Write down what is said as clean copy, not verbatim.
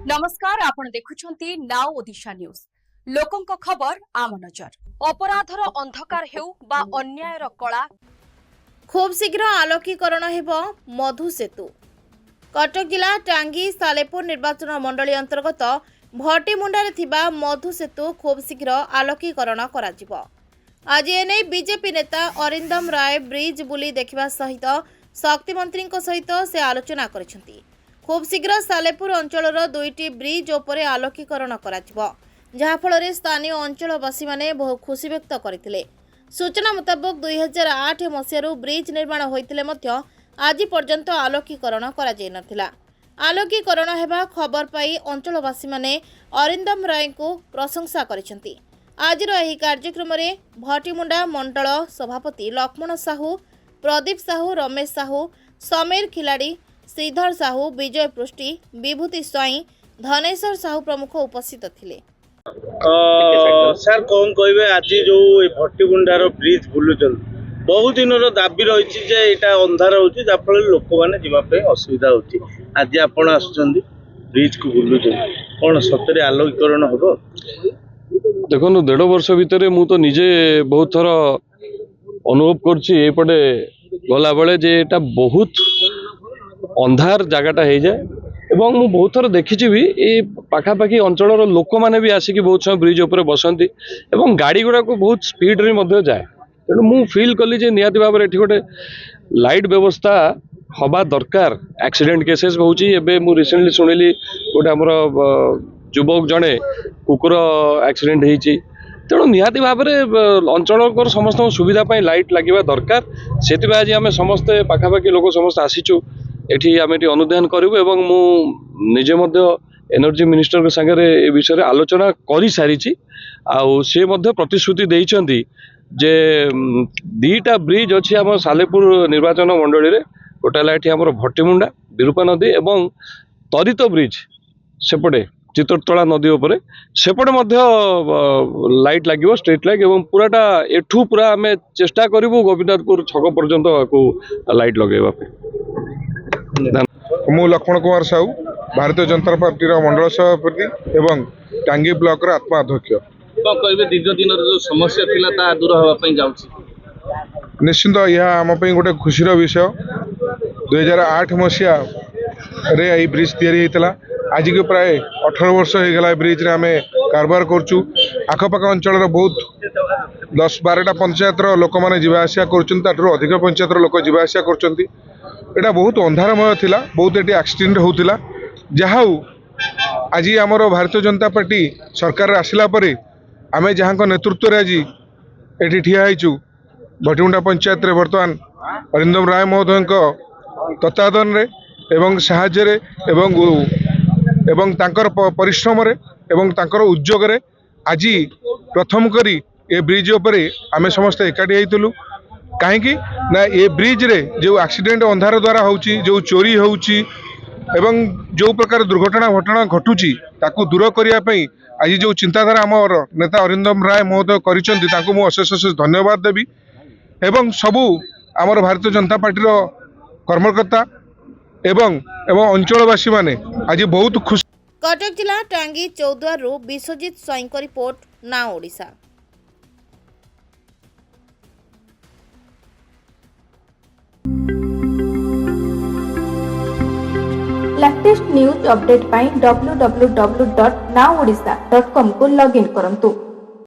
नमस्कार आपण देखुछंती now Odisha news लोकंक खबर आम नजर अपराधर अंधकार हेउ बा अन्यायर कला खूब शीघ्र आलोकीकरण हेबो मधु सेतु। कटक जिला टांगी सालेपुर निर्वाचन मंडली अंतर्गत भटीमुंडारे थिबा मधु सेतु खूब शीघ्र आलोकीकरण कराजिबो। आज एने बीजेपी नेता अरिंदम राय ब्रिज बुली देखिबा सहित शक्ति मंत्री सहित से आलोचना करिसेंती। खूब शीघ्र सालेपुर अंचलर दुईटी ब्रिज उपरे आलोकीकरण कराजिबो, जहा फଳରେ स्थानीय अंचलवासी माने बहु खुशी व्यक्त करथिले। सूचना मुताबक 2008 मसीहारू ब्रिज निर्माण होइतिले मध्य आज पर्यंत आलोकीकरण करा जाय नथिला। आलोकीकरण हेबा खबर पाई अंचलवासी माने अरिंदम राय को प्रशंसा करिसेंती। आजिर एही कार्यक्रम रे भटीमुंडा मंडल सभापति लक्ष्मण साहू, प्रदीप साहू, रमेश साहू, समीर खिलाड़ी, श्रीधर साहू, विजय पृष्टि, विभूति स्वाई, धनेश्वर साहू प्रमुख उपस्थित थिले। सर कौन कहे आज जो भटीमुंडार ब्रिज बुलुचन बहुत दिन दाबी रही है अंधार होफल लोक मैंने जावाई असुविधा होती आज आपण आसुचंदी ब्रिज को बुलुचन कौन सतरे आलोकीकरण हम देखो 1.5 वर्ष भितर मु तो निजे बहुत थर अनुभव करपटे गला बेले जे एटा बहुत अंधार जगटा हो जाए एवं मु बहुत थर देखी भी ये पाखापाखि अंचल लोक मैंने भी आसिक बहुत समय ब्रिज उपर बसती एवं गाड़ी गुड़ा को बहुत स्पीड रे जाए। तेणु मु फील कली जे निहाती भाव में गोटे लाइट व्यवस्था हवा दरकार। एक्सीडेंट केसेस होची एबे मु रिसेंटली सुनिली गोटे हमर युवक जड़े कुकुर एक्सीडेंट होती। तेणु निहाती भाव में अंचल समस्त सुविधा लाइट लगे दरकार। से आज आम समस्ते पाखापाखि लोक समस्त आसीचु एठी आम अनुधान करूँ एवं मु निजे एनर्जी मिनिस्टर के सागर ए विषय आलोचना कर सारी आउ से प्रतिश्रुति देइछंती जे 2टा ब्रिज अच्छी आम सालेपुर निर्वाचन मंडली रे गोटे एठी आम भटीमुंडा विरूपा नदी एवं तरित ब्रिज सेपटे चितरतला नदी उपरे सेपटे लाइट लगे स्ट्रीट लाइट एवं पूराटा एठू पूरा आम चेष्टा करूँ गोपीनाथपुर छक पर्यंत लाइट लगेवा पे। मु लक्ष्मण कुमार साहू भारतीय जनता पार्टी मंडल सभापति एवं टांगी ब्लॉक आत्मा अध्यक्ष। दीर्घ दिन जो समस्या थिला दूर होगा जाऊँ निश्चिंत यह आम गोटे खुशीर विषय। 2008 मसीहा रे यही ब्रिज तैयारी आज के प्राय 18 वर्ष हो गला ब्रिज रे आमे कारबार करचु। आखपाख अंचल बहुत 10-12टा पंचायत लोक मैंने जावासिया कर अधिक पंचायत लोक जावासिया कर एटा बहुत अंधारमय थिला, बहुत ये एक्सीडेंट होता जहा आज आमर भारतीय जनता पार्टी सरकार आसला परे आमे जहाँ नेतृत्व रे आज ये ठिया होइचु भटीमुंडा पंचायत रे बर्तमान अरिंदम राय महोदय तत्वाधान रे एवं साहाय्य रे एवं तांकर परिश्रम रे एवं तांकर उद्योग रे आज प्रथम करी ए ब्रिज उपरे आमे समस्त एकाठी होइतलु। कहीं ना ये ब्रिज रे जो एक्सीडेंट अंधार द्वारा होची, जो चोरी होची एवं जो प्रकार दुर्घटना घटना घटुची ताकू दूर करिया पई आज जो चिंताधारा आमर नेता अरिंदम राय महोदय करिसेंती ताकू मु अशेष अशेष धन्यवाद देवी एवं सबू आमर भारतीय जनता पार्टी कर्मकर्ता एवं अंचलवासी माने आज बहुत खुश। कटक जिला टांगी चौद्वारू विश्वजीत स्वाई को report now Odisha. Latest news update पाई www.nowodisha.com को लॉगिन करंतु।